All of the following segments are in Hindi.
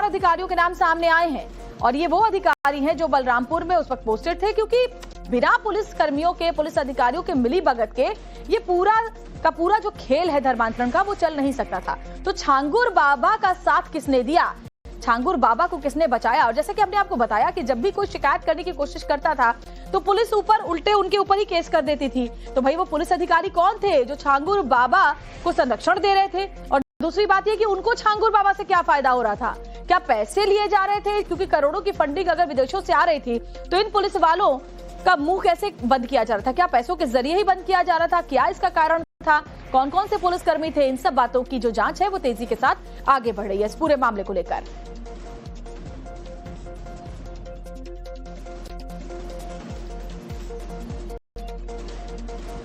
अधिकारियों के नाम सामने आए हैं और ये वो अधिकारी हैं जो बलरामपुर में उस वक्त पोस्टेड थे, क्योंकि बिना पुलिस कर्मियों के, पुलिस अधिकारियों के मिली भगत के ये पूरा जो खेल है धर्मांतरण का वो चल नहीं सकता था। तो छांगुर बाबा का साथ किसने दिया, छांगुर बाबा को किसने बचाया? और जैसे कि हमने आपको बताया कि जब भी कोई शिकायत करने की कोशिश करता था तो पुलिस उल्टे उनके ऊपर ही केस कर देती थी। तो भाई वो पुलिस अधिकारी कौन थे जो छांगुर बाबा को संरक्षण दे रहे थे? और दूसरी बात यह कि उनको छांगुर बाबा से क्या फायदा हो रहा था? क्या पैसे लिए जा रहे थे? क्योंकि करोड़ों की फंडिंग अगर विदेशों से आ रही थी तो इन पुलिस वालों का मुंह कैसे बंद किया जा रहा था? क्या पैसों के जरिए ही बंद किया जा रहा था? क्या इसका कारण था? कौन कौन से पुलिसकर्मी थे? इन सब बातों की जो जांच है वो तेजी के साथ आगे बढ़ रही है इस पूरे मामले को लेकर।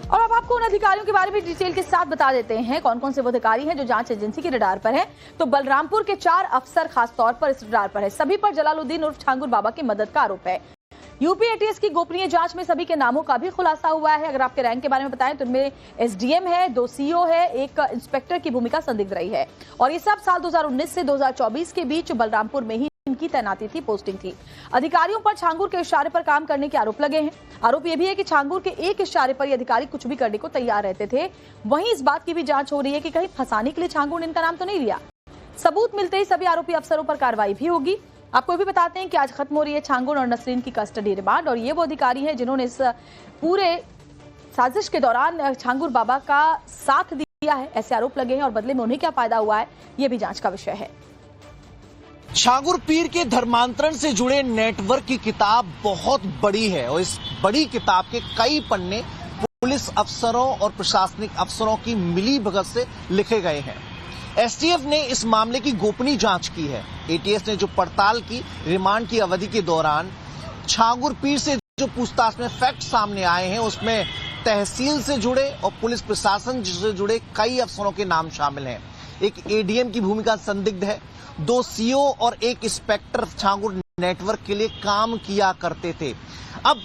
और अब आपको उन अधिकारियों के बारे में डिटेल के साथ बता देते हैं कौन कौन से वो अधिकारी हैं जो जांच एजेंसी के रडार पर हैं। तो बलरामपुर के 4 अफसर खास तौर पर इस रडार पर है। सभी पर जलालुद्दीन उर्फ छांगुर बाबा की मदद का आरोप है। यूपी एटीएस की गोपनीय जांच में सभी के नामों का भी खुलासा हुआ है। अगर आपके रैंक के बारे में बताएं तो इनमें एसडीएम है, 2 सीओ है, एक इंस्पेक्टर की भूमिका संदिग्ध रही है। और ये सब साल 2019 से 2024 के बीच बलरामपुर में ही इनकी तैनाती थी, पोस्टिंग थी। अधिकारियों पर छांगुर के इशारे पर काम करने के आरोप लगे हैं। आरोप यह भी है कि छांगुर के एक इशारे पर ये अधिकारी कुछ भी करने को तैयार रहते थे। वहीं इस बात की भी जांच हो रही है कि कहीं फंसाने के लिए छांगुर ने इनका नाम तो नहीं लिया। सबूत मिलते ही सभी आरोपी अफसरों पर कार्रवाई भी होगी। आपको भी बताते हैं कि आज खत्म हो रही है छांगुर और नसरीन की कस्टडी रिमांड। और ये वो अधिकारी हैं जिन्होंने इस पूरे साजिश के दौरान छांगुर बाबा का साथ दिया है, ऐसे आरोप लगे हैं। और बदले में उन्हें क्या फायदा हुआ है ये भी जांच का विषय है। छांगुर पीर के धर्मांतरण से जुड़े नेटवर्क की किताब बहुत बड़ी है और इस बड़ी किताब के कई पन्ने पुलिस अफसरों और प्रशासनिक अफसरों की मिली भगत से लिखे गए हैं। एसटीएफ ने इस मामले की गोपनीय जांच की है। एटीएस ने जो पड़ताल की, रिमांड की अवधि के दौरान छांगुर पीर से जो पूछताछ में फैक्ट सामने आए हैं उसमें तहसील से जुड़े और पुलिस प्रशासन से जुड़े कई अफसरों के नाम शामिल हैं। एक एडीएम की भूमिका संदिग्ध है। 2 सीओ और एक इंस्पेक्टर छांगुर नेटवर्क के लिए काम किया करते थे। अब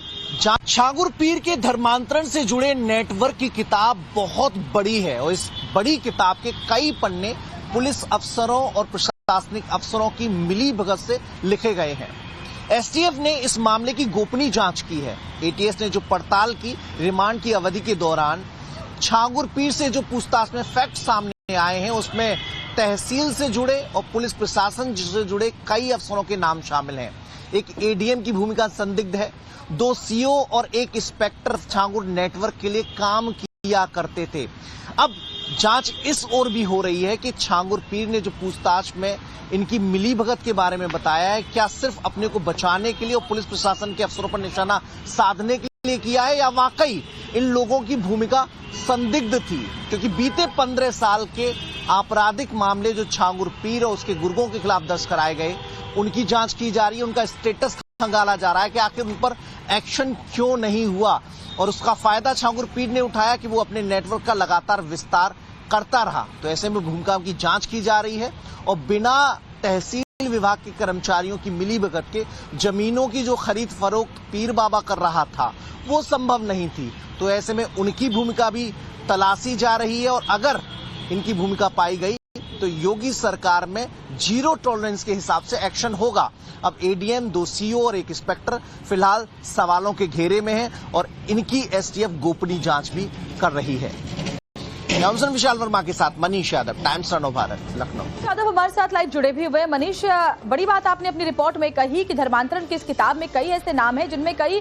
छांगुर पीर के धर्मांतरण से जुड़े नेटवर्क की किताब बहुत बड़ी है और इस बड़ी किताब के कई पन्ने पुलिस अफसरों और प्रशासनिक अफसरों की मिली भगत से लिखे गए हैं। एसटीएफ ने इस मामले की गोपनीय जांच की है। एटीएस ने जो पड़ताल की, रिमांड की अवधि के दौरान छांगुर पीर से जो पूछताछ में फैक्ट सामने आए हैं उसमें तहसील से जुड़े और पुलिस प्रशासन से जुड़े कई अफसरों के नाम शामिल हैं। एक एडीएम की भूमिका संदिग्ध है। 2 सीओ और एक इंस्पेक्टर छांगुर नेटवर्क के लिए काम किया करते थे। अब जांच इस ओर भी हो रही है कि छांगुर पीर ने जो पूछताछ में इनकी मिली भगत के बारे में बताया है, क्या सिर्फ अपने को बचाने के लिए और पुलिस प्रशासन के अफसरों पर निशाना साधने के लिए किया है या वाकई इन लोगों की भूमिका संदिग्ध थी? क्योंकि बीते 15 साल के आपराधिक मामले जो छांगुर पीर और उसके गुर्गों के खिलाफ दर्ज कराए गए, उनकी जांच की जा रही है। उनका स्टेटस खंगाला जा रहा है कि आखिर उन पर एक्शन क्यों नहीं हुआ और उसका फायदा छांगुर पीर ने उठाया कि वो अपने नेटवर्क का लगातार विस्तार करता रहा। तो ऐसे में भूमिका की जांच की जा रही है और बिना तहसील विभाग के कर्मचारियों की मिली भगत के जमीनों की जो खरीद फरोख्त पीर बाबा कर रहा था वो संभव नहीं थी। तो ऐसे में उनकी भूमिका भी तलाशी जा रही है और अगर इनकी भूमिका पाई गई तो योगी सरकार में 0 टॉलरेंस के हिसाब से एक्शन होगा। अब एडीएम, 2 सीओ और एक इंस्पेक्टर फिलहाल सवालों के घेरे में हैं और इनकी एसटीएफ गोपनीय जांच भी कर रही है। विशाल वर्मा के साथ मनीष यादव, टाइम्स नव भारत, लखनऊ। यादव हमारे साथ लाइव जुड़े भी हुए। मनीष, बड़ी बात आपने अपनी रिपोर्ट में कही कि धर्मांतरण की इस किताब में कई ऐसे नाम हैं जिनमें कई